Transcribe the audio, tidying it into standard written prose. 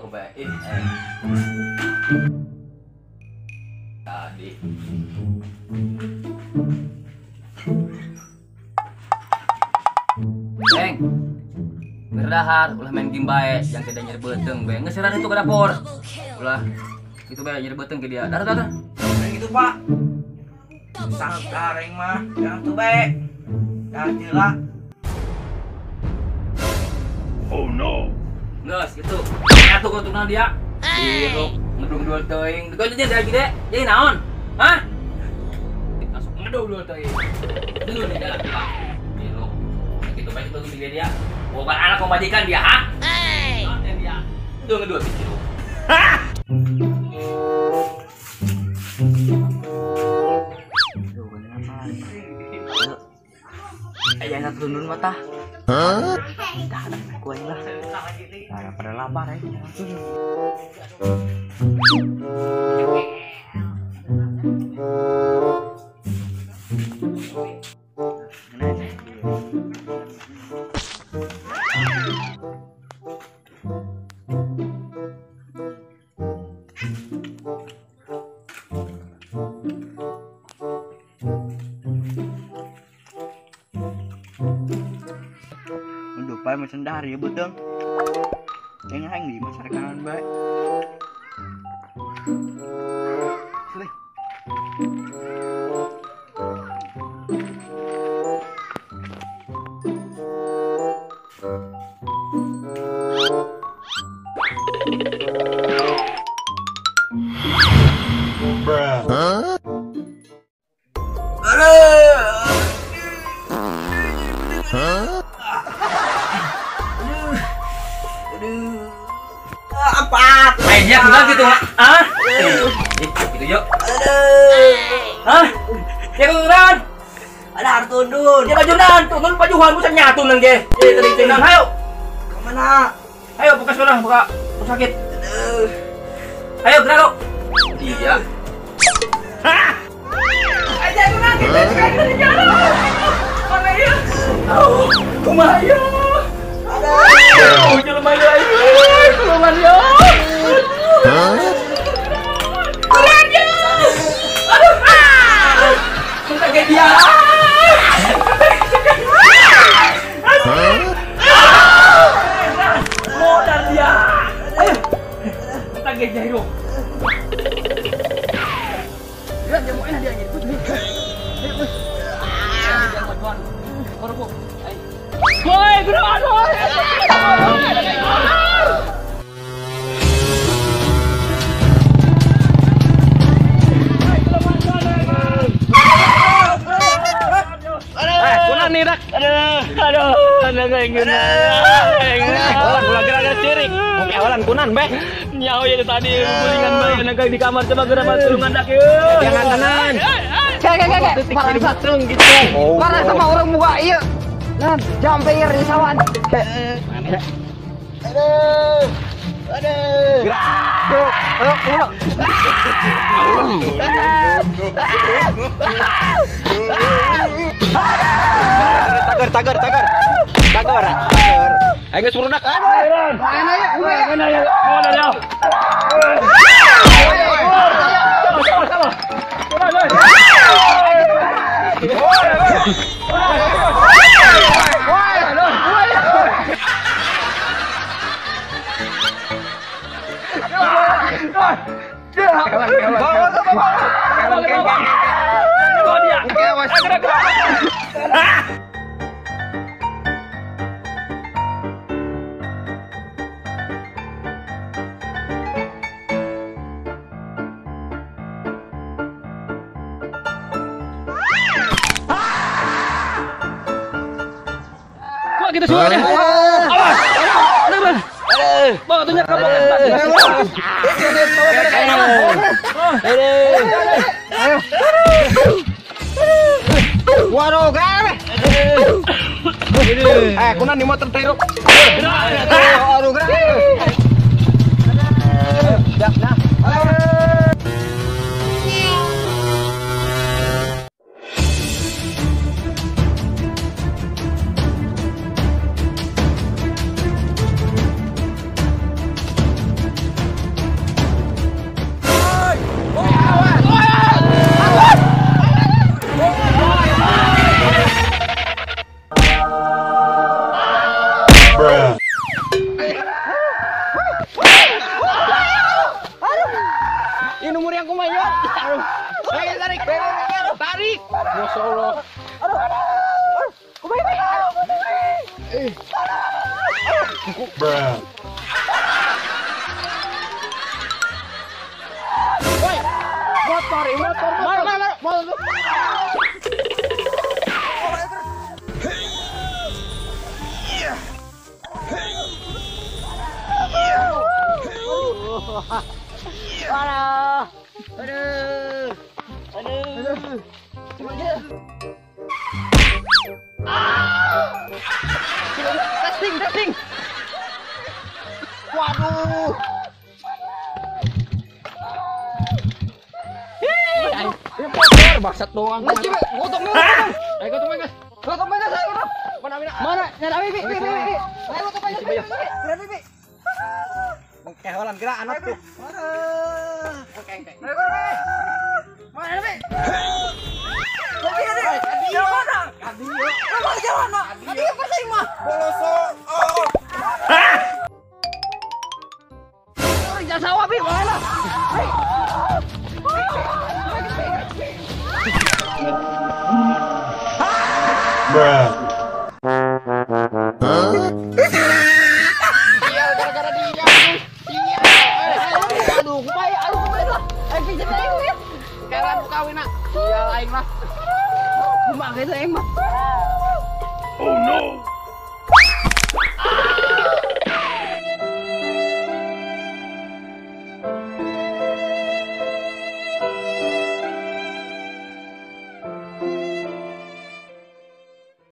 cobain. Tadi. Beng, berdahar, ulah main game bae, yang tidak nyari beteng, beng. Ngeseran itu ke dapur. Ulah, itu bae nyari beteng ke dia. Dar. Yang gitu pak. Sangat garing mah, jangan tuh baik. Jangan jelas. Oh no. Nges gitu. Nyatu untuk dia. Biru, ngedung dua teuing. Kau jadi lagi deh. Jadi naon? Hah? Masuk ngedung dua teuing. Dulu nih dah. Biru. Gitu baik itu dia. Bawa anak pembajikan dia, ha? Naon dia? Itu ngedua biru. Hah? Jangan turun mata. Hah? Dah ada kuenya lah. Nah, pada lapar ya. Pai macam dari ya beteng. Yang hang di masyarakat baik. Sini. Hah? Apa? Mainnya kenal gitu, ah? Gitu yuk. Hah? Ya kuran. Ada hartundun. Ya bajunan, turun bajuan bukan nyatu nang ge. Tadi tenang, ayo. Kemana? Ayo buka sekarang, buka sakit. Ayo gerak lo. Iya. Hah? Aja kuran kita di jalan. Mana ya? Kumaha ya? Ada. Jelema ya. Kumaha ya? Keren ya. Aduh. Kita ke dia. Modal dia. Ayo. Kita ke Jairo. Lihat yang mana dia gitu. Woi, gerak woi. Kunan nih rak. Aduh, kayak gini. Awan ulah gerak cirik. Oke, awalan kunan beh. Nyawa ya tadi gulingan bae naga di kamar coba gerak tulungan dak yeuh. Jangan kanan. Kayak marah satung gitu. Marah sama orang muka ieu. Nah, jampe di sawan. Aduh. Tagar. Ayo surunak. Mana ya? Kita suruh deh. Awas. Bawa tunjuk ke Waduh, kan? Kunan di motor teruk. Waduh, kan? Nah. Masya Allah. Motor. Mana? Aduh. Testing. Waduh. Baksat doang. Gotong. Ayo gotong guys. Mana? Nyala bibi. Ayo gotong guys. Bibi. Mengkeholan kira anak tuh. Oke. Mana bibi? Adio mana? Adio persaing mah. Boloso. Jangan sawah bi, mana? Bruh. Iya, gara-gara dia. Iya. Aduh, kumai lah. Bisa aing. Sekarang kawin nak. Iya aing lah. Kumaha gitu aing mah. Oh no.